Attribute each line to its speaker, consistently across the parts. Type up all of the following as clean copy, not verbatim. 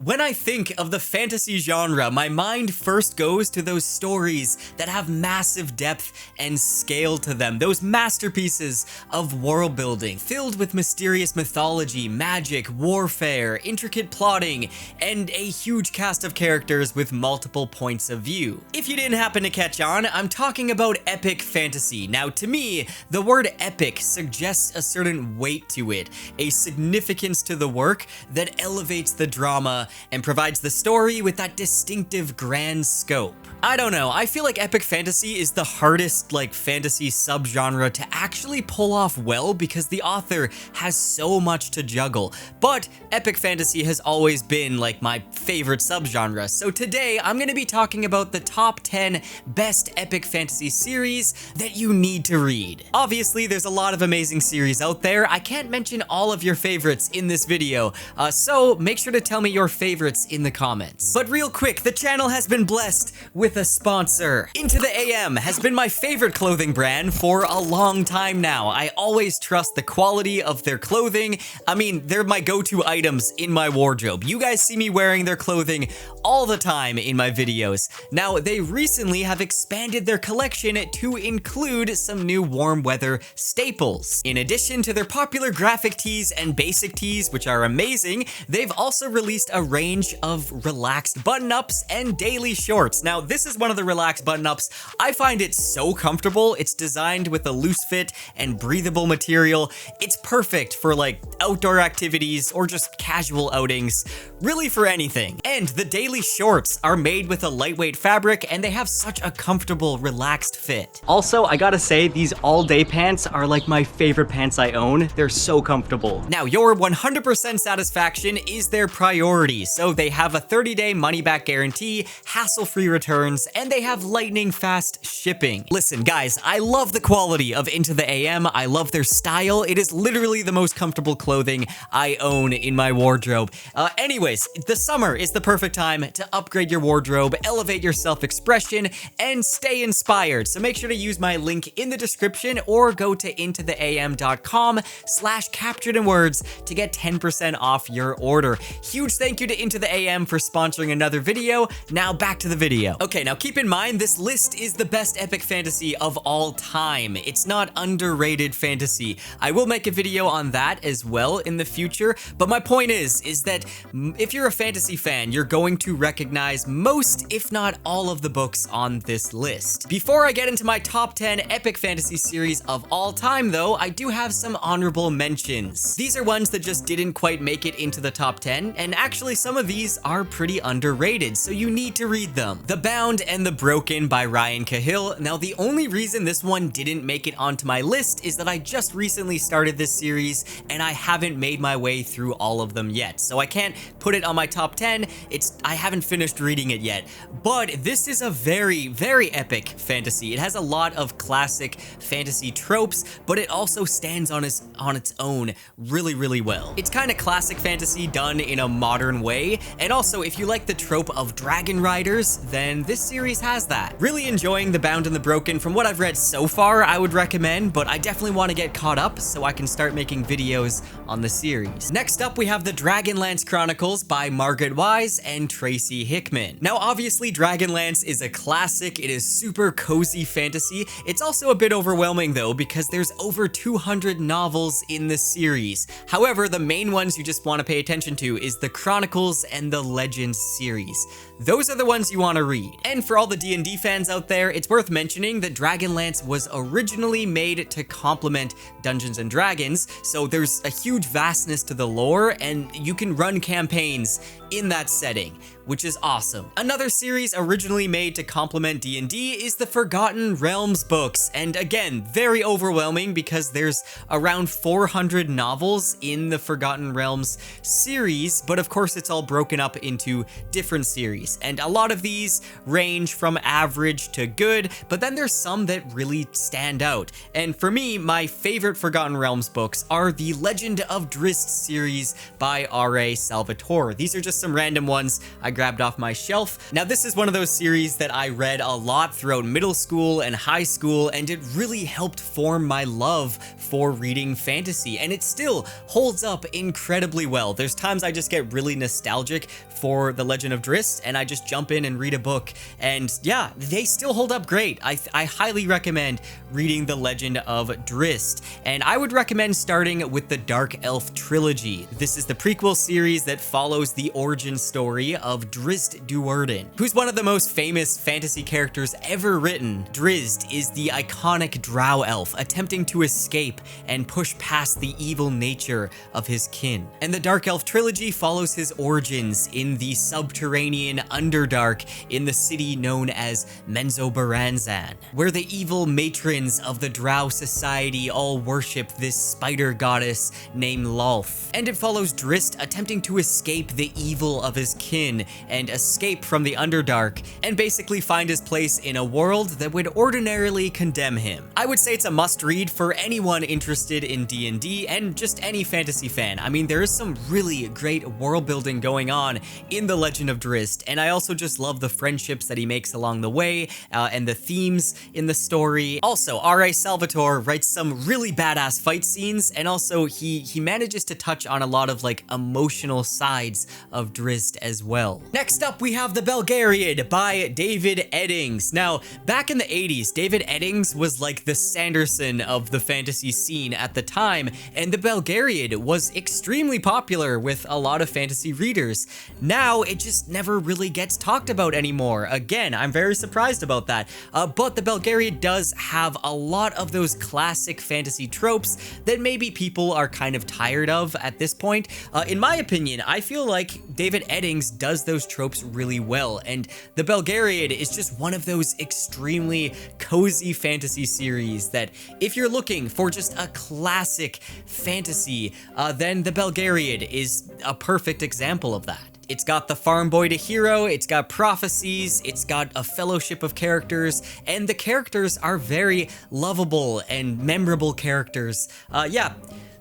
Speaker 1: When I think of the fantasy genre, my mind first goes to those stories that have massive depth and scale to them, those masterpieces of world building, filled with mysterious mythology, magic, warfare, intricate plotting, and a huge cast of characters with multiple points of view. If you didn't happen to catch on, I'm talking about epic fantasy. Now, to me, the word epic suggests a certain weight to it, a significance to the work that elevates the drama and provides the story with that distinctive grand scope. I don't know, I feel like epic fantasy is the hardest fantasy subgenre to actually pull off well because the author has so much to juggle. But epic fantasy has always been my favorite subgenre. So today I'm going to be talking about the top 10 best epic fantasy series that you need to read. Obviously, there's a lot of amazing series out there. I can't mention all of your favorites in this video, so make sure to tell me your favorites in the comments. But real quick, the channel has been blessed with a sponsor. Into the AM has been my favorite clothing brand for a long time now. I always trust the quality of their clothing. I mean, they're my go-to items in my wardrobe. You guys see me wearing their clothing all the time in my videos. Now, they recently have expanded their collection to include some new warm weather staples. In addition to their popular graphic tees and basic tees, which are amazing, they've also released a range of relaxed button-ups and daily shorts. Now, this is one of the relaxed button-ups. I find it so comfortable. It's designed with a loose fit and breathable material. It's perfect for outdoor activities or just casual outings, really for anything. And the daily shorts are made with a lightweight fabric and they have such a comfortable, relaxed fit. Also, I gotta say, these all-day pants are my favorite pants I own. They're so comfortable. Now, your 100% satisfaction is their priority, so they have a 30-day money-back guarantee, hassle-free returns, and they have lightning-fast shipping. Listen, guys, I love the quality of Into the AM. I love their style. It is literally the most comfortable clothing I own in my wardrobe. Anyways, the summer is the perfect time to upgrade your wardrobe, elevate your self-expression, and stay inspired. So make sure to use my link in the description or go to intotheam.com/capturedinwords to get 10% off your order. Huge thank you to Into the AM for sponsoring another video. Now back to the video. Okay, now keep in mind, this list is the best epic fantasy of all time. It's not underrated fantasy. I will make a video on that as well in the future, but my point is that if you're a fantasy fan, you're going to recognize most, if not all of the books on this list. Before I get into my top 10 epic fantasy series of all time though, I do have some honorable mentions. These are ones that just didn't quite make it into the top 10, and actually some of these are pretty underrated, so you need to read them. The Bound and the Broken by Ryan Cahill. Now, the only reason this one didn't make it onto my list is that I just recently started this series and I haven't made my way through all of them yet, so I can't put it on my top 10. I haven't finished reading it yet, but this is a very, very epic fantasy. It has a lot of classic fantasy tropes, but it also stands on its own really, really well. It's kind of classic fantasy done in a modern way, and also if you like the trope of dragon riders, then this series has that. Really enjoying The Bound and the Broken. From what I've read so far, I would recommend, but I definitely want to get caught up so I can start making videos on the series. Next up, we have the Dragonlance Chronicles by Margaret Wise and Tracy Hickman. Now, obviously, Dragonlance is a classic. It is super cozy fantasy. It's also a bit overwhelming though, because there's over 200 novels in this series. However, the main ones you just want to pay attention to is the Chronicles and the Legends series. Those are the ones you want to read. And for all the D&D fans out there, it's worth mentioning that Dragonlance was originally made to complement Dungeons & Dragons, so there's a huge vastness to the lore, and you can run campaigns in that setting, which is awesome. Another series originally made to complement D&D is the Forgotten Realms books, and again, very overwhelming because there's around 400 novels in the Forgotten Realms series, but of course it's all broken up into different series, and a lot of these range from average to good, but then there's some that really stand out. And for me, my favorite Forgotten Realms books are the Legend of Drizzt series by R.A. Salvatore. These are just some random ones I grabbed off my shelf. Now, this is one of those series that I read a lot throughout middle school and high school, and it really helped form my love for reading fantasy, and it still holds up incredibly well. There's times I just get really nostalgic for The Legend of Drizzt, and I just jump in and read a book, and yeah, they still hold up great. I highly recommend reading The Legend of Drizzt, and I would recommend starting with the Dark Elf trilogy. This is the prequel series that follows the origin story of Drizzt Do'Urden, who's one of the most famous fantasy characters ever written. Drizzt is the iconic drow elf attempting to escape and push past the evil nature of his kin. And the Dark Elf trilogy follows his origins in the subterranean Underdark in the city known as Menzoberranzan, where the evil matrons of the drow society all worship this spider goddess named Lolth. And it follows Drizzt attempting to escape the evil of his kin and escape from the Underdark and basically find his place in a world that would ordinarily condemn him. I would say it's a must-read for anyone interested in D&D and just any fantasy fan. I mean, there is some really great world building going on in The Legend of Drizzt, and I also just love the friendships that he makes along the way and the themes in the story. Also, R.A. Salvatore writes some really badass fight scenes, and also he manages to touch on a lot of like emotional sides of Drizzt as well. Next up, we have The Belgariad by David Eddings. Now, back in the 80s, David Eddings was like the Sanderson of the fantasy scene at the time, and The Belgariad was extremely popular with a lot of fantasy readers. Now, it just never really gets talked about anymore. Again, I'm very surprised about that. But The Belgariad does have a lot of those classic fantasy tropes that maybe people are kind of tired of at this point. In my opinion, I feel like David Eddings does those tropes really well, and The Belgariad is just one of those extremely cozy fantasy series that if you're looking for just a classic fantasy, then The Belgariad is a perfect example of that. It's got the farm boy to hero, it's got prophecies, it's got a fellowship of characters, and the characters are very lovable and memorable characters. Yeah.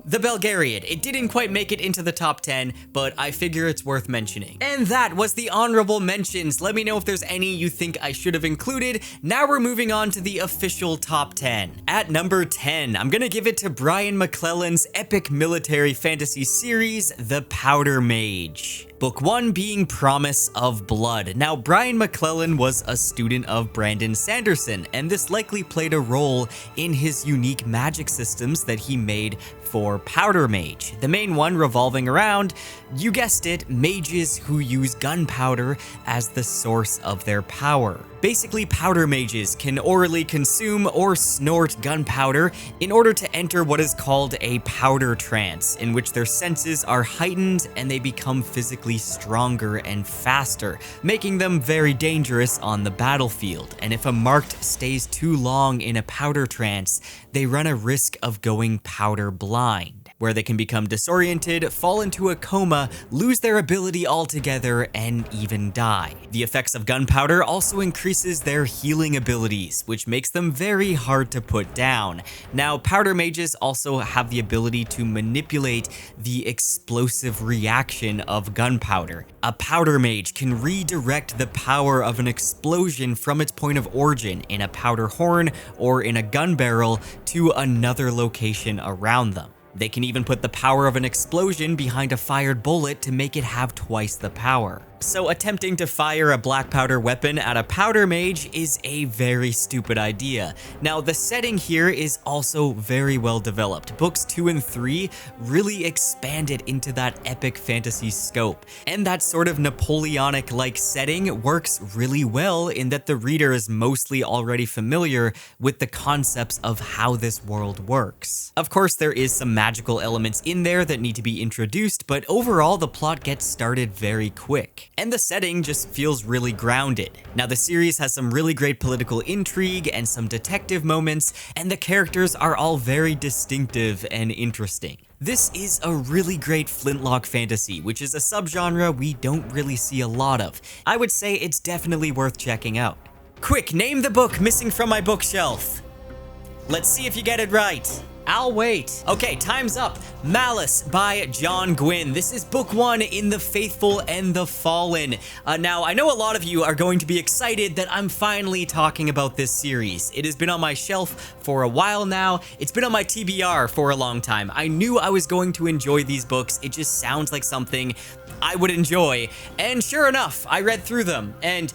Speaker 1: The Belgariad. It didn't quite make it into the top 10, but I figure it's worth mentioning. And that was the honorable mentions. Let me know if there's any you think I should have included. Now we're moving on to the official top 10. At number 10, I'm gonna give it to Brian McClellan's epic military fantasy series, The Powder Mage. Book 1 being Promise of Blood. Now, Brian McClellan was a student of Brandon Sanderson, and this likely played a role in his unique magic systems that he made for Powder Mage. The main one revolving around, you guessed it, mages who use gunpowder as the source of their power. Basically, powder mages can orally consume or snort gunpowder in order to enter what is called a powder trance, in which their senses are heightened and they become physically stronger and faster, making them very dangerous on the battlefield. And if a marked stays too long in a powder trance, they run a risk of going powder blind, where they can become disoriented, fall into a coma, lose their ability altogether, and even die. The effects of gunpowder also increases their healing abilities, which makes them very hard to put down. Now, powder mages also have the ability to manipulate the explosive reaction of gunpowder. A powder mage can redirect the power of an explosion from its point of origin in a powder horn or in a gun barrel to another location around them. They can even put the power of an explosion behind a fired bullet to make it have twice the power. So attempting to fire a black powder weapon at a powder mage is a very stupid idea. Now, the setting here is also very well developed. Books 2 and 3 really expanded into that epic fantasy scope, and that sort of Napoleonic-like setting works really well in that the reader is mostly already familiar with the concepts of how this world works. Of course, there is some magical elements in there that need to be introduced, but overall the plot gets started very quick. And the setting just feels really grounded. Now, the series has some really great political intrigue and some detective moments, and the characters are all very distinctive and interesting. This is a really great flintlock fantasy, which is a subgenre we don't really see a lot of. I would say it's definitely worth checking out. Quick, name the book missing from my bookshelf. Let's see if you get it right. I'll wait. Okay, time's up. Malice by John Gwynne. This is book 1 in The Faithful and the Fallen. Now, I know a lot of you are going to be excited that I'm finally talking about this series. It has been on my shelf for a while now. It's been on my TBR for a long time. I knew I was going to enjoy these books. It just sounds like something I would enjoy. And sure enough, I read through them. And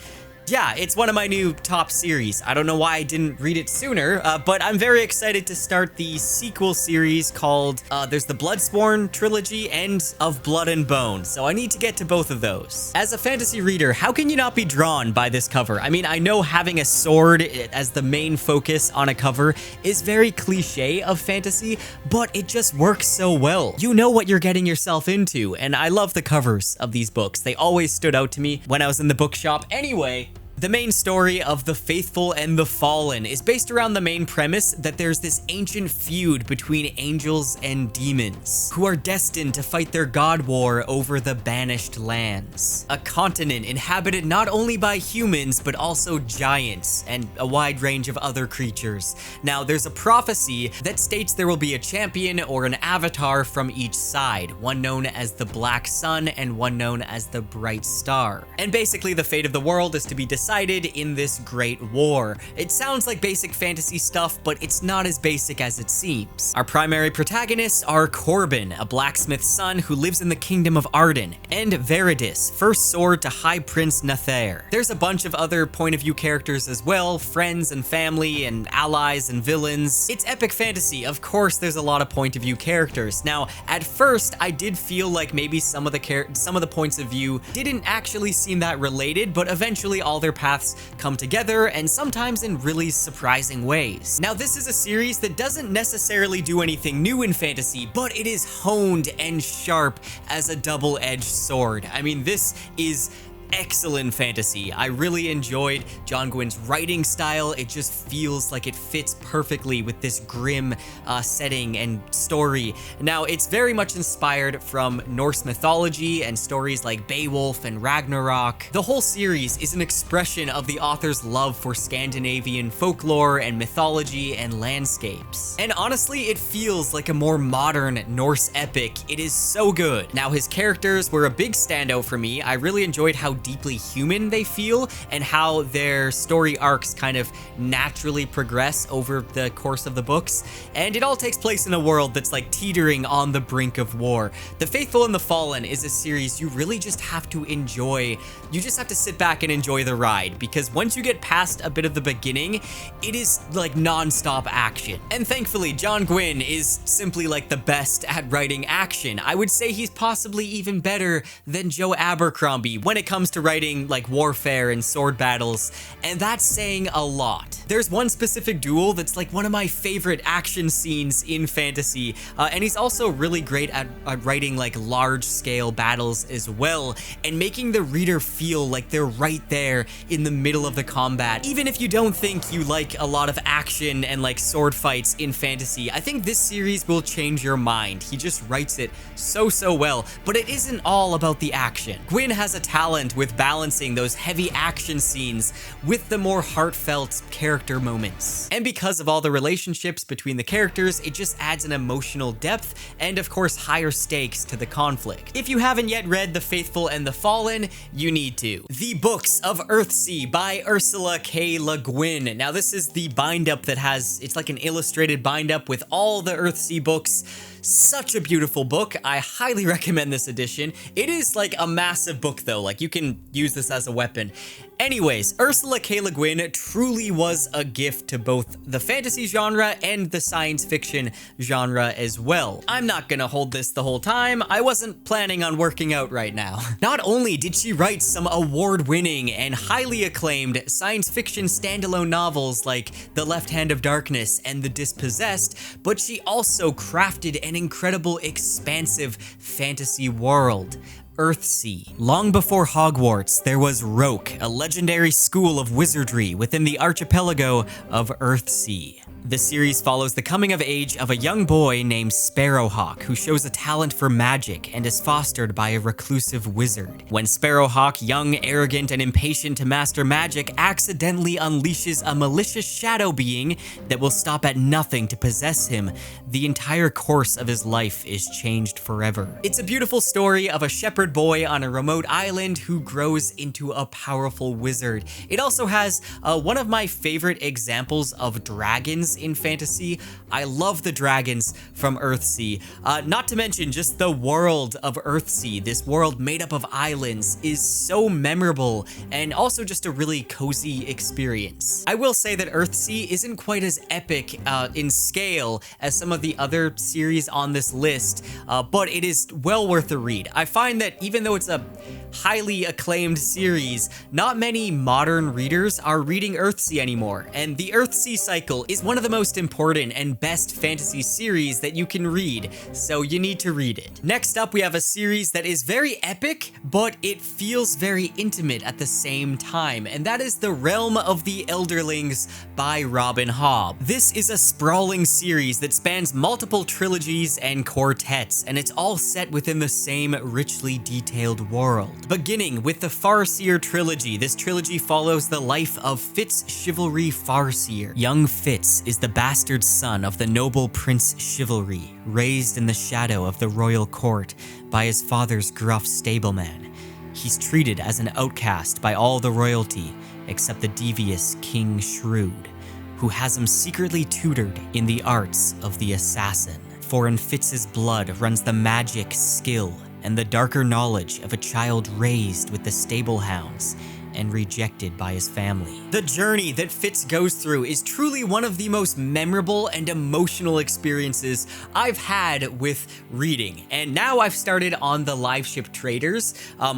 Speaker 1: yeah, it's one of my new top series. I don't know why I didn't read it sooner, but I'm very excited to start the sequel series called, there's the Bloodsworn trilogy and Of Blood and Bone, so I need to get to both of those. As a fantasy reader, how can you not be drawn by this cover? I mean, I know having a sword as the main focus on a cover is very cliche of fantasy, but it just works so well. You know what you're getting yourself into, and I love the covers of these books. They always stood out to me when I was in the bookshop. Anyway, the main story of The Faithful and the Fallen is based around the main premise that there's this ancient feud between angels and demons who are destined to fight their god war over the Banished Lands, a continent inhabited not only by humans but also giants and a wide range of other creatures. Now, there's a prophecy that states there will be a champion or an avatar from each side, one known as the Black Sun and one known as the Bright Star. And basically the fate of the world is to be decided in this great war. It sounds like basic fantasy stuff, but it's not as basic as it seems. Our primary protagonists are Corbin, a blacksmith's son who lives in the kingdom of Arden, and Veridis, first sword to High Prince Nathair. There's a bunch of other point of view characters as well, friends and family and allies and villains. It's epic fantasy, of course there's a lot of point of view characters. Now, at first I did feel like maybe some of the points of view didn't actually seem that related, but eventually all their paths come together, and sometimes in really surprising ways. Now, this is a series that doesn't necessarily do anything new in fantasy, but it is honed and sharp as a double-edged sword. I mean, this is excellent fantasy. I really enjoyed John Gwynne's writing style. It just feels like it fits perfectly with this grim setting and story. Now, it's very much inspired from Norse mythology and stories like Beowulf and Ragnarok. The whole series is an expression of the author's love for Scandinavian folklore and mythology and landscapes. And honestly, it feels like a more modern Norse epic. It is so good. Now, his characters were a big standout for me. I really enjoyed how deeply human they feel and how their story arcs kind of naturally progress over the course of the books. And it all takes place in a world that's like teetering on the brink of war. The Faithful and the Fallen is a series you really just have to enjoy. You just have to sit back and enjoy the ride, because once you get past a bit of the beginning, it is like non-stop action. And thankfully, John Gwynne is simply like the best at writing action. I would say he's possibly even better than Joe Abercrombie when it comes to writing like warfare and sword battles, and that's saying a lot. There's one specific duel that's like one of my favorite action scenes in fantasy, and he's also really great at writing like large-scale battles as well, and making the reader feel like they're right there in the middle of the combat. Even if you don't think you like a lot of action and like sword fights in fantasy, I think this series will change your mind. He just writes it so well, but it isn't all about the action. Gwynne has a talent with balancing those heavy action scenes with the more heartfelt character moments. And because of all the relationships between the characters, it just adds an emotional depth and of course higher stakes to the conflict. If you haven't yet read The Faithful and the Fallen, you need to. The Books of Earthsea by Ursula K. Le Guin. Now, this is the bind-up that has, it's like an illustrated bind-up with all the Earthsea books. Such a beautiful book. I highly recommend this edition. It is like a massive book though, like you can use this as a weapon. Anyways, Ursula K. Le Guin truly was a gift to both the fantasy genre and the science fiction genre as well. I'm not gonna hold this the whole time. I wasn't planning on working out right now. Not only did she write some award-winning and highly acclaimed science fiction standalone novels like The Left Hand of Darkness and The Dispossessed, but she also crafted an incredible, expansive fantasy world. Earthsea. Long before Hogwarts, there was Roke, a legendary school of wizardry within the archipelago of Earthsea. The series follows the coming of age of a young boy named Sparrowhawk who shows a talent for magic and is fostered by a reclusive wizard. When Sparrowhawk, young, arrogant, and impatient to master magic, accidentally unleashes a malicious shadow being that will stop at nothing to possess him, the entire course of his life is changed forever. It's a beautiful story of a shepherd boy on a remote island who grows into a powerful wizard. It also has one of my favorite examples of dragons in fantasy. I love the dragons from Earthsea. Not to mention just the world of Earthsea. This world made up of islands is so memorable and also just a really cozy experience. I will say that Earthsea isn't quite as epic in scale as some of the other series on this list, but it is well worth a read. I find that even though it's a highly acclaimed series, not many modern readers are reading Earthsea anymore, and the Earthsea cycle is one of the most important and best fantasy series that you can read, so you need to read it. Next up, we have a series that is very epic, but it feels very intimate at the same time, and that is The Realm of the Elderlings by Robin Hobb. This is a sprawling series that spans multiple trilogies and quartets, and it's all set within the same richly detailed world. Beginning with the Farseer trilogy, this trilogy follows the life of Fitz Chivalry Farseer. Young Fitz is the bastard son of the noble Prince Chivalry, raised in the shadow of the royal court by his father's gruff stableman. He's treated as an outcast by all the royalty except the devious King Shrewd, who has him secretly tutored in the arts of the assassin. For in Fitz's blood runs the magic, skill, and the darker knowledge of a child raised with the stable hounds and rejected by his family. The journey that Fitz goes through is truly one of the most memorable and emotional experiences I've had with reading. And now I've started on the Live Ship Traders,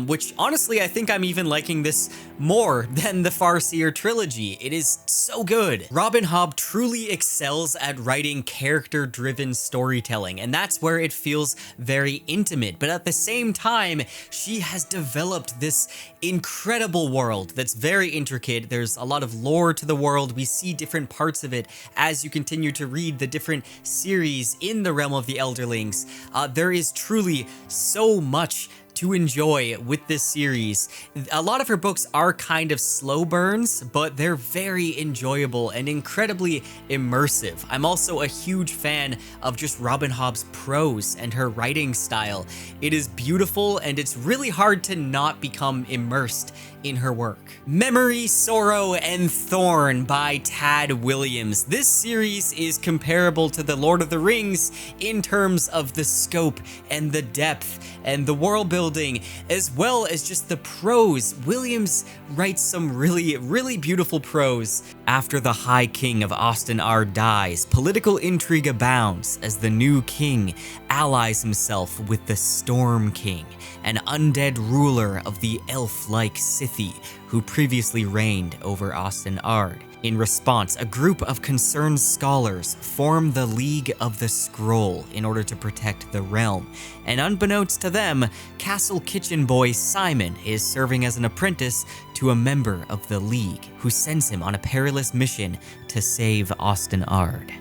Speaker 1: which honestly I think I'm even liking this more than the Farseer trilogy. It is so good. Robin Hobb truly excels at writing character-driven storytelling, and that's where it feels very intimate. But at the same time, she has developed this incredible world that's very intricate. There's a lot of lore to the world. We see different parts of it as you continue to read the different series in the Realm of the Elderlings. There is truly so much to enjoy with this series. A lot of her books are kind of slow burns, but they're very enjoyable and incredibly immersive. I'm also a huge fan of just Robin Hobb's prose and her writing style. It is beautiful and it's really hard to not become immersed in her work. Memory, Sorrow, and Thorn by Tad Williams. This series is comparable to The Lord of the Rings in terms of the scope and the depth and the world building, as well as just the prose. Williams writes some really beautiful prose. After the High King of Osten-Ard dies, political intrigue abounds as the new king allies himself with the Storm King, an undead ruler of the elf-like Scythie who previously reigned over Osten-Ard. In response, a group of concerned scholars form the League of the Scroll in order to protect the realm, and unbeknownst to them, Castle Kitchen boy Simon is serving as an apprentice to a member of the League, who sends him on a perilous mission to save Osten-Ard.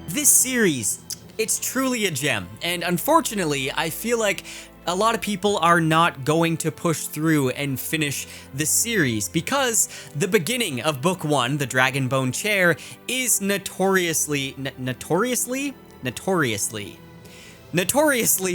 Speaker 1: This series, it's truly a gem, and unfortunately, I feel like a lot of people are not going to push through and finish the series because the beginning of book 1, The Dragonbone Chair, is notoriously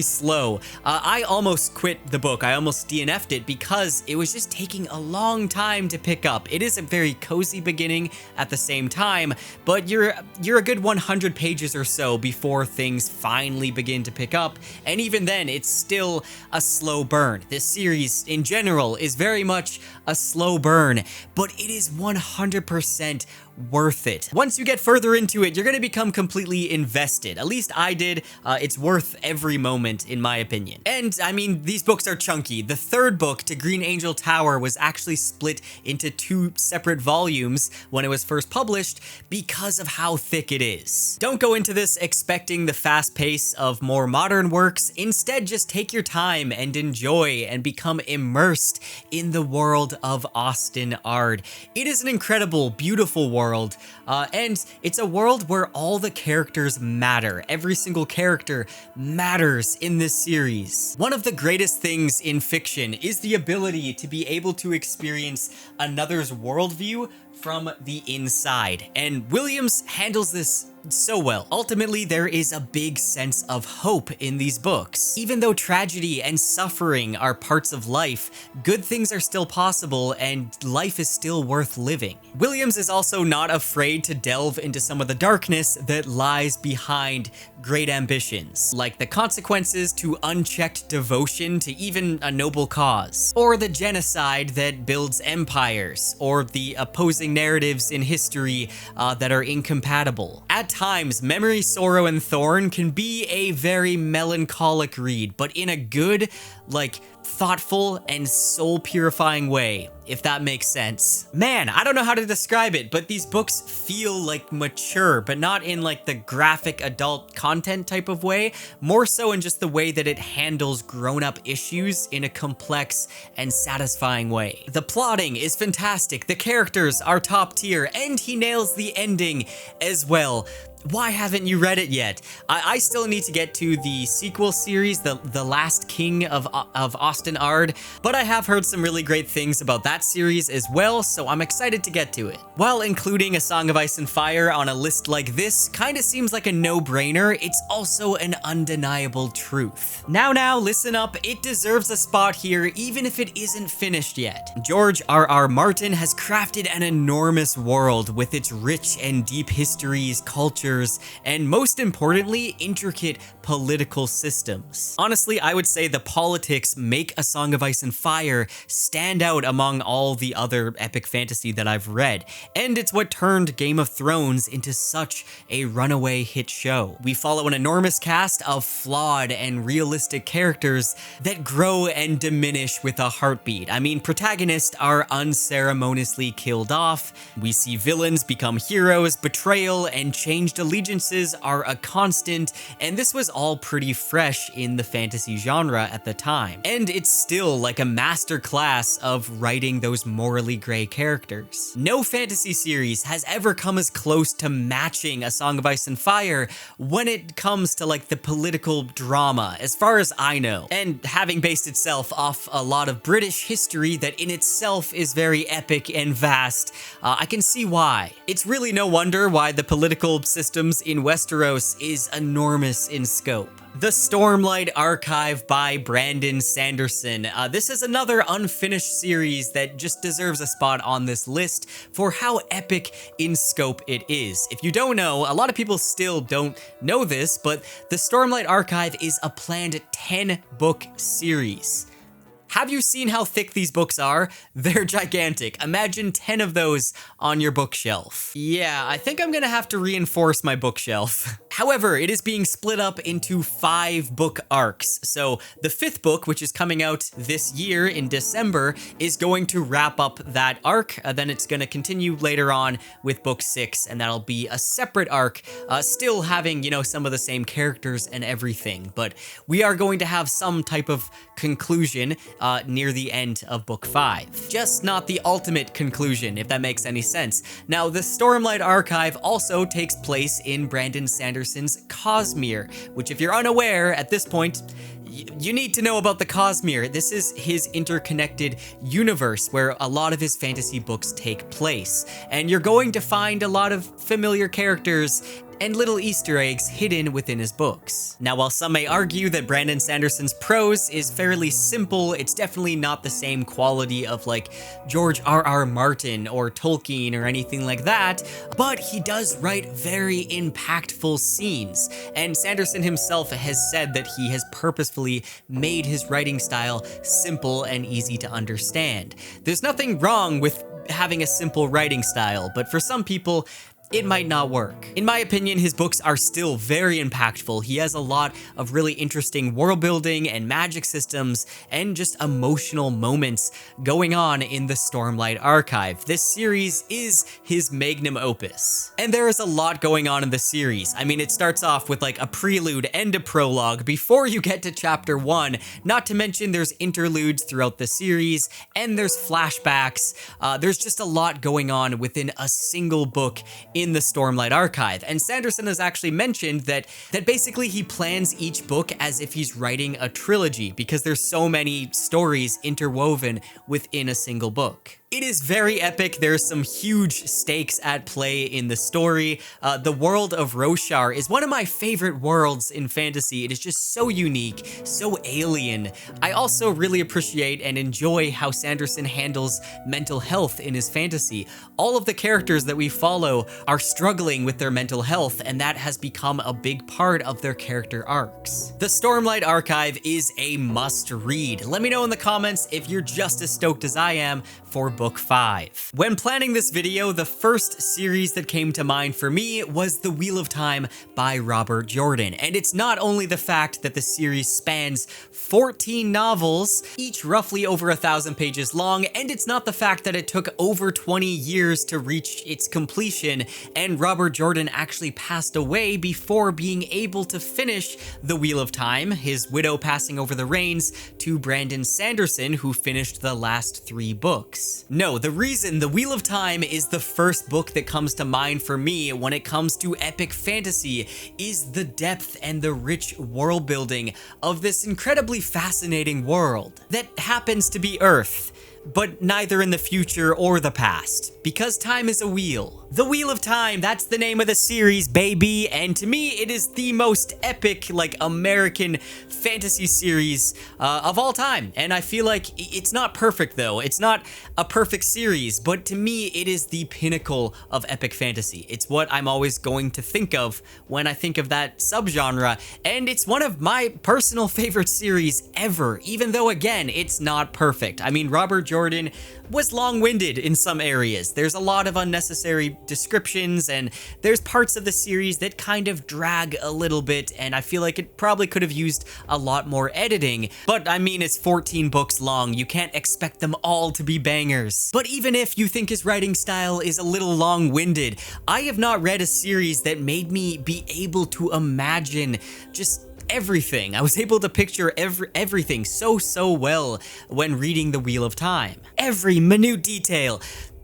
Speaker 1: slow. I almost quit the book. I almost DNF'd it because it was just taking a long time to pick up. It is a very cozy beginning at the same time, but you're a good 100 pages or so before things finally begin to pick up, and even then, it's still a slow burn. This series, in general, is very much a slow burn, but it is 100% worth it. Once you get further into it, you're going to become completely invested. At least I did. It's worth every moment, in my opinion. And I mean, these books are chunky. The third book, To Green Angel Tower, was actually split into 2 separate volumes when it was first published because of how thick it is. Don't go into this expecting the fast pace of more modern works. Instead, just take your time and enjoy and become immersed in the world of Osten-Ard. It is an incredible, beautiful world world, and it's a world where all the characters matter. Every single character matters in this series. One of the greatest things in fiction is the ability to be able to experience another's worldview from the inside, and Williams handles this so well. Ultimately, there is a big sense of hope in these books. Even though tragedy and suffering are parts of life, good things are still possible and life is still worth living. Williams is also not afraid to delve into some of the darkness that lies behind great ambitions, like the consequences to unchecked devotion to even a noble cause, or the genocide that builds empires, or the opposing narratives in history that are incompatible. At times, Memory, Sorrow, and Thorn can be a very melancholic read, but in a good, thoughtful and soul-purifying way, if that makes sense. Man, I don't know how to describe it, but these books feel mature, but not in the graphic adult content type of way, more so in just the way that it handles grown-up issues in a complex and satisfying way. The plotting is fantastic, the characters are top tier, and he nails the ending as well. Why haven't you read it yet? I still need to get to the sequel series, The Last King of Austin Ard, but I have heard some really great things about that series as well, so I'm excited to get to it. While including A Song of Ice and Fire on a list like this kinda seems like a no-brainer, it's also an undeniable truth. Now, listen up, it deserves a spot here even if it isn't finished yet. George R.R. Martin has crafted an enormous world with its rich and deep histories, culture, and most importantly, intricate political systems. Honestly, I would say the politics make A Song of Ice and Fire stand out among all the other epic fantasy that I've read, and it's what turned Game of Thrones into such a runaway hit show. We follow an enormous cast of flawed and realistic characters that grow and diminish with a heartbeat. I mean, protagonists are unceremoniously killed off, we see villains become heroes, betrayal and changed allegiances are a constant, and this was all pretty fresh in the fantasy genre at the time. And it's still like a masterclass of writing those morally gray characters. No fantasy series has ever come as close to matching A Song of Ice and Fire when it comes to the political drama, as far as I know. And having based itself off a lot of British history that in itself is very epic and vast, I can see why. It's really no wonder why the political systems in Westeros is enormous in scope. The Stormlight Archive by Brandon Sanderson. This is another unfinished series that just deserves a spot on this list for how epic in scope it is. If you don't know, a lot of people still don't know this, but the Stormlight Archive is a planned 10-book series. Have you seen how thick these books are? They're gigantic. Imagine 10 of those on your bookshelf. Yeah, I think I'm gonna have to reinforce my bookshelf. However, it is being split up into 5 book arcs. So the 5th book, which is coming out this year in December, is going to wrap up that arc. Then it's gonna continue later on with book 6, and that'll be a separate arc, still having, some of the same characters and everything. But we are going to have some type of conclusion near the end of book 5. Just not the ultimate conclusion, if that makes any sense. Now, the Stormlight Archive also takes place in Brandon Sanderson's Cosmere, which, if you're unaware at this point, you need to know about the Cosmere. This is his interconnected universe where a lot of his fantasy books take place, and you're going to find a lot of familiar characters and little Easter eggs hidden within his books. Now, while some may argue that Brandon Sanderson's prose is fairly simple, it's definitely not the same quality of George R.R. Martin or Tolkien or anything like that, but he does write very impactful scenes, and Sanderson himself has said that he has purposefully made his writing style simple and easy to understand. There's nothing wrong with having a simple writing style, but for some people, it might not work. In my opinion, his books are still very impactful. He has a lot of really interesting world building and magic systems and just emotional moments going on in the Stormlight Archive. This series is his magnum opus. And there is a lot going on in the series. I mean, it starts off with like a prelude and a prologue before you get to chapter 1, not to mention there's interludes throughout the series, and there's flashbacks. There's just a lot going on within a single book in the Stormlight Archive. And Sanderson has actually mentioned that basically he plans each book as if he's writing a trilogy, because there's so many stories interwoven within a single book. It is very epic. There's some huge stakes at play in the story. The world of Roshar is one of my favorite worlds in fantasy. It is just so unique, so alien. I also really appreciate and enjoy how Sanderson handles mental health in his fantasy. All of the characters that we follow are struggling with their mental health, and that has become a big part of their character arcs. The Stormlight Archive is a must-read. Let me know in the comments if you're just as stoked as I am for Book 5. When planning this video, the first series that came to mind for me was The Wheel of Time by Robert Jordan. And it's not only the fact that the series spans 14 novels, each roughly over 1,000 pages long, and it's not the fact that it took over 20 years to reach its completion, and Robert Jordan actually passed away before being able to finish The Wheel of Time, his widow passing over the reins to Brandon Sanderson, who finished the last 3 books. No, the reason The Wheel of Time is the first book that comes to mind for me when it comes to epic fantasy is the depth and the rich world building of this incredibly fascinating world that happens to be Earth, but neither in the future or the past, because time is a wheel. The Wheel of Time, that's the name of the series, baby, and to me, it is the most epic, like, American fantasy series of all time, and I feel like it's not perfect, though. It's not a perfect series, but to me, it is the pinnacle of epic fantasy. It's what I'm always going to think of when I think of that subgenre, and it's one of my personal favorite series ever, even though, again, it's not perfect. I mean, Robert Jordan was long-winded in some areas. There's a lot of unnecessary descriptions, and there's parts of the series that kind of drag a little bit, and I feel like it probably could have used a lot more editing. But I mean, it's 14 books long. You can't expect them all to be bangers. But even if you think his writing style is a little long-winded, I have not read a series that made me be able to imagine just everything. I was able to picture everything so well when reading The Wheel of Time. Every minute detail.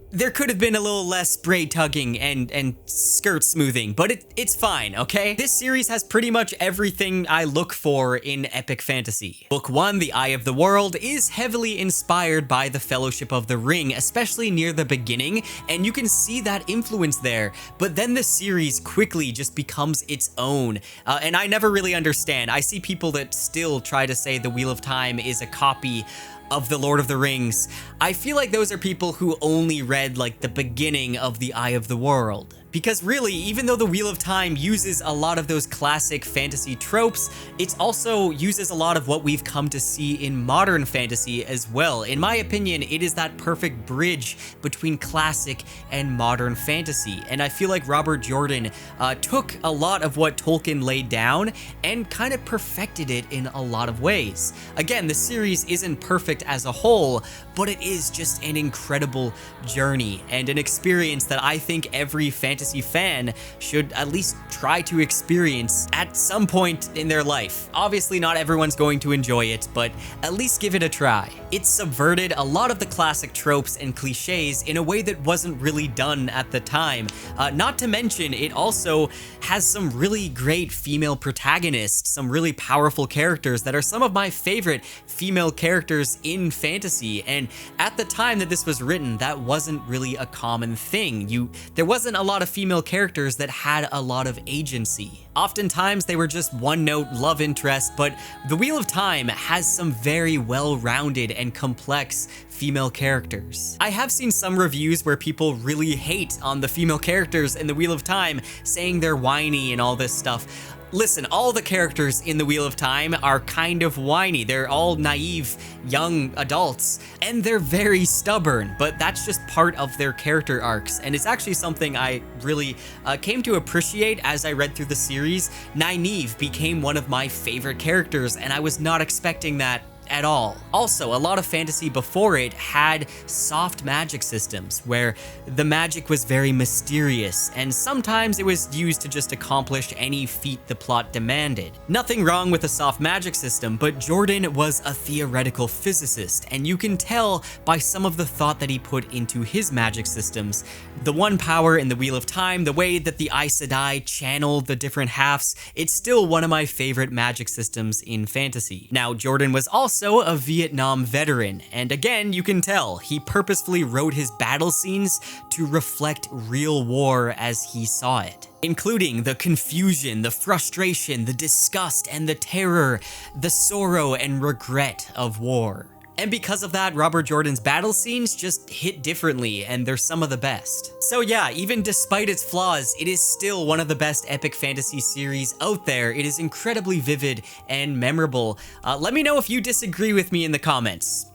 Speaker 1: There could have been a little less braid tugging and skirt smoothing, but it's fine, okay? This series has pretty much everything I look for in epic fantasy. Book 1, The Eye of the World, is heavily inspired by the Fellowship of the Ring, especially near the beginning, and you can see that influence there, but then the series quickly just becomes its own, and I never really understand. I see people that still try to say The Wheel of Time is a copy of The Lord of the Rings. I feel like those are people who only read like the beginning of The Eye of the World. Because really, even though The Wheel of Time uses a lot of those classic fantasy tropes, it also uses a lot of what we've come to see in modern fantasy as well. In my opinion, it is that perfect bridge between classic and modern fantasy. And I feel like Robert Jordan took a lot of what Tolkien laid down and kind of perfected it in a lot of ways. Again, the series isn't perfect as a whole, but it is just an incredible journey and an experience that I think every fantasy fan should at least try to experience at some point in their life. Obviously, not everyone's going to enjoy it, but at least give it a try. It subverted a lot of the classic tropes and cliches in a way that wasn't really done at the time. Not to mention, it also has some really great female protagonists, some really powerful characters that are some of my favorite female characters in fantasy. And at the time that this was written, that wasn't really a common thing. There wasn't a lot of female characters that had a lot of agency. Oftentimes they were just one-note love interest, but The Wheel of Time has some very well-rounded and complex female characters. I have seen some reviews where people really hate on the female characters in The Wheel of Time, saying they're whiny and all this stuff. Listen, all the characters in the Wheel of Time are kind of whiny. They're all naive, young adults, and they're very stubborn, but that's just part of their character arcs, and it's actually something I really came to appreciate as I read through the series. Nynaeve became one of my favorite characters, and I was not expecting that at all. Also, a lot of fantasy before it had soft magic systems where the magic was very mysterious, and sometimes it was used to just accomplish any feat the plot demanded. Nothing wrong with a soft magic system, but Jordan was a theoretical physicist, and you can tell by some of the thought that he put into his magic systems. The one power in the Wheel of Time, the way that the Aes Sedai channel the different halves, it's still one of my favorite magic systems in fantasy. Now, Jordan was also a Vietnam veteran, and again, you can tell he purposefully wrote his battle scenes to reflect real war as he saw it, including the confusion, the frustration, the disgust, and the terror, the sorrow and regret of war. And because of that, Robert Jordan's battle scenes just hit differently, and they're some of the best. So yeah, even despite its flaws, it is still one of the best epic fantasy series out there. It is incredibly vivid and memorable. Let me know if you disagree with me in the comments.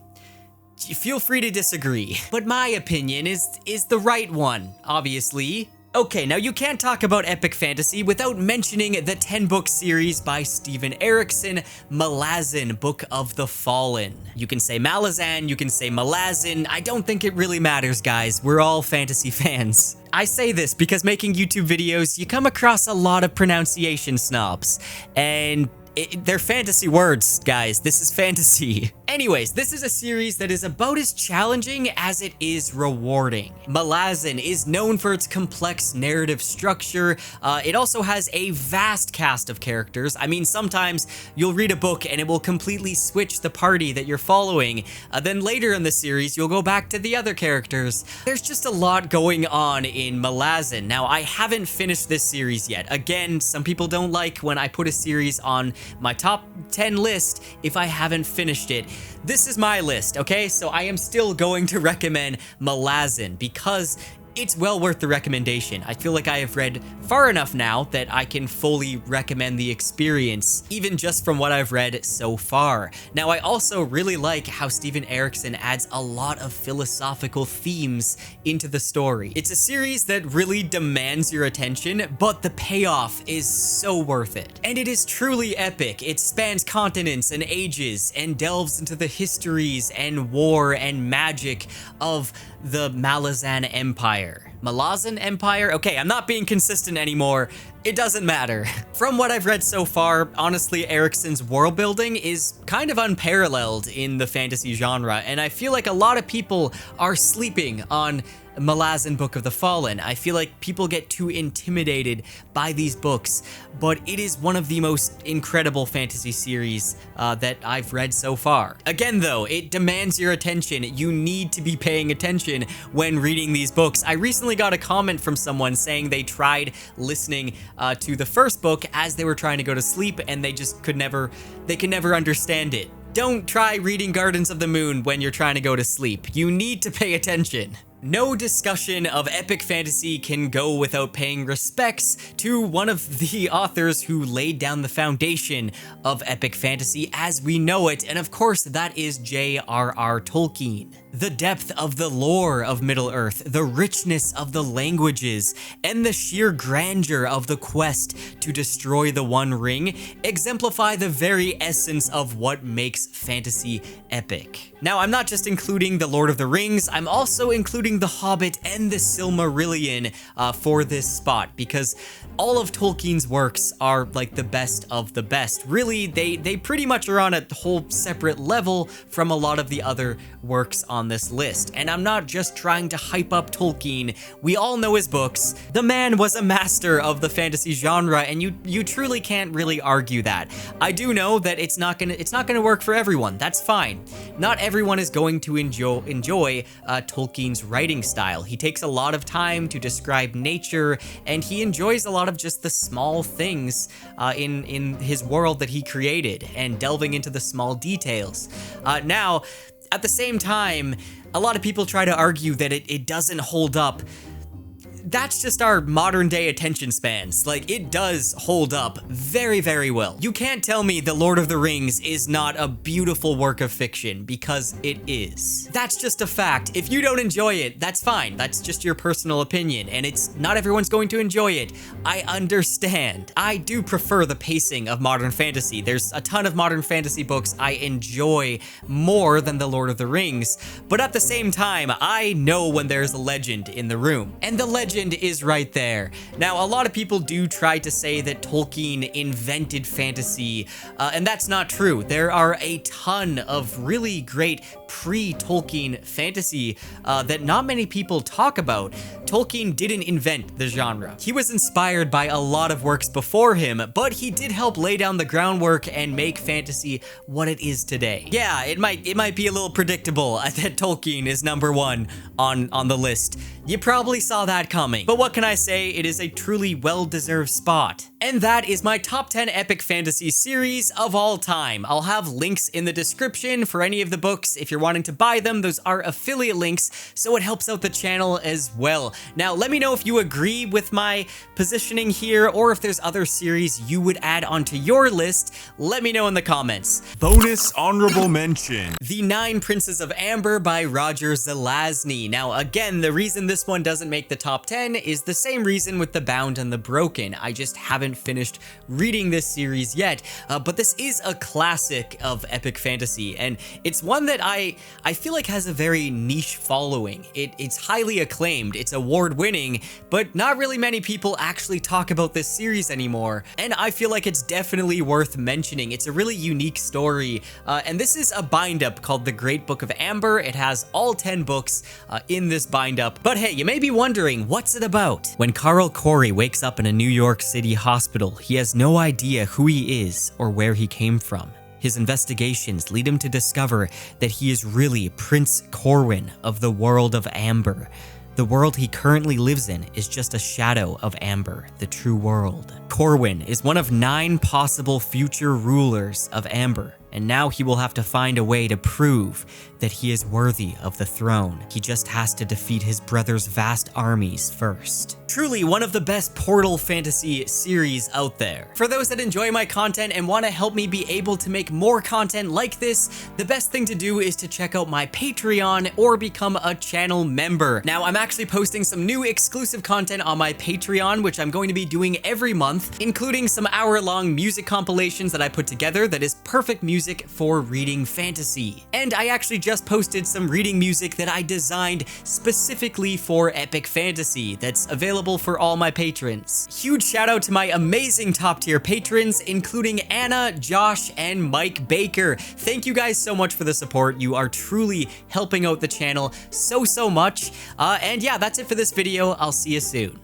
Speaker 1: Feel free to disagree, but my opinion is the right one, obviously. Okay, now you can't talk about epic fantasy without mentioning the 10-book series by Steven Erikson, Malazan, Book of the Fallen. You can say Malazan, you can say Malazan, I don't think it really matters, guys. We're all fantasy fans. I say this because making YouTube videos, you come across a lot of pronunciation snobs, and they're fantasy words, guys. This is fantasy. Anyways, this is a series that is about as challenging as it is rewarding. Malazan is known for its complex narrative structure. It also has a vast cast of characters. I mean, sometimes you'll read a book and it will completely switch the party that you're following. Then later in the series, you'll go back to the other characters. There's just a lot going on in Malazan. Now, I haven't finished this series yet. Again, some people don't like when I put a series on my top 10 list if I haven't finished it. This is my list, okay? So I am still going to recommend Malazan because it's well worth the recommendation. I feel like I have read far enough now that I can fully recommend the experience, even just from what I've read so far. Now, I also really like how Steven Erikson adds a lot of philosophical themes into the story. It's a series that really demands your attention, but the payoff is so worth it. And it is truly epic. It spans continents and ages and delves into the histories and war and magic of the Malazan Empire. Malazan Empire? Okay, I'm not being consistent anymore. It doesn't matter. From what I've read so far, honestly, Erikson's world building is kind of unparalleled in the fantasy genre, and I feel like a lot of people are sleeping on Malazan Book of the Fallen. I feel like people get too intimidated by these books, but it is one of the most incredible fantasy series that I've read so far. Again though, it demands your attention. You need to be paying attention when reading these books. I recently got a comment from someone saying they tried listening to the first book as they were trying to go to sleep, and they just could never understand it. Don't try reading Gardens of the Moon when you're trying to go to sleep. You need to pay attention. No discussion of epic fantasy can go without paying respects to one of the authors who laid down the foundation of epic fantasy as we know it, and of course that is J.R.R. Tolkien. The depth of the lore of Middle-earth, the richness of the languages, and the sheer grandeur of the quest to destroy the One Ring exemplify the very essence of what makes fantasy epic. Now, I'm not just including The Lord of the Rings, I'm also including The Hobbit and The Silmarillion for this spot, because all of Tolkien's works are like the best of the best. Really, they pretty much are on a whole separate level from a lot of the other works on this list. And I'm not just trying to hype up Tolkien. We all know his books. The man was a master of the fantasy genre, and you truly can't really argue that. I do know that it's not gonna work for everyone. That's fine. Not everyone is going to enjoy Tolkien's writing style. He takes a lot of time to describe nature, and he enjoys a lot of just the small things in his world that he created, and delving into the small details. Now, at the same time, a lot of people try to argue that it doesn't hold up. that's just our modern day attention spans. Like, it does hold up very, very well. You can't tell me The Lord of the Rings is not a beautiful work of fiction, because it is. That's just a fact. If you don't enjoy it, that's fine. That's just your personal opinion, and it's not everyone's going to enjoy it. I understand. I do prefer the pacing of modern fantasy. There's a ton of modern fantasy books I enjoy more than The Lord of the Rings, but at the same time, I know when there's a legend in the room, and the legend is right there. Now, a lot of people do try to say that Tolkien invented fantasy, and that's not true. There are a ton of really great pre-Tolkien fantasy that not many people talk about. Tolkien didn't invent the genre. He was inspired by a lot of works before him, but he did help lay down the groundwork and make fantasy what it is today. Yeah, it might be a little predictable that Tolkien is #1 on the list. You probably saw that coming. But what can I say? It is a truly well-deserved spot. And that is my top 10 epic fantasy series of all time. I'll have links in the description for any of the books. If you're wanting to buy them, those are affiliate links, so it helps out the channel as well. Now, let me know if you agree with my positioning here, or if there's other series you would add onto your list. Let me know in the comments.
Speaker 2: Bonus honorable mention.
Speaker 1: The Nine Princes of Amber by Roger Zelazny. Now, again, the reason this one doesn't make the top 10 is the same reason with The Bound and the Broken. I just haven't finished reading this series yet, but this is a classic of epic fantasy, and it's one that I feel like has a very niche following. It's highly acclaimed, it's award-winning, but not really many people actually talk about this series anymore, and I feel like it's definitely worth mentioning. It's a really unique story, and this is a bind-up called The Great Book of Amber. It has all 10 books in this bind-up. But hey, you may be wondering, what's it about? When Carl Corey wakes up in a New York City hospital, he has no idea who he is or where he came from. His investigations lead him to discover that he is really Prince Corwin of the world of Amber. The world he currently lives in is just a shadow of Amber, the true world. Corwin is one of 9 possible future rulers of Amber, and now he will have to find a way to prove that he is worthy of the throne. He just has to defeat his brother's vast armies first. Truly one of the best portal fantasy series out there. For those that enjoy my content and want to help me be able to make more content like this, the best thing to do is to check out my Patreon or become a channel member. Now, I'm actually posting some new exclusive content on my Patreon, which I'm going to be doing every month, including some hour-long music compilations that I put together that is perfect music for reading fantasy. And I actually just posted some reading music that I designed specifically for epic fantasy that's available for all my patrons. Huge shout out to my amazing top tier patrons, including Anna, Josh, and Mike Baker. Thank you guys so much for the support. You are truly helping out the channel so much. And yeah, that's it for this video. I'll see you soon.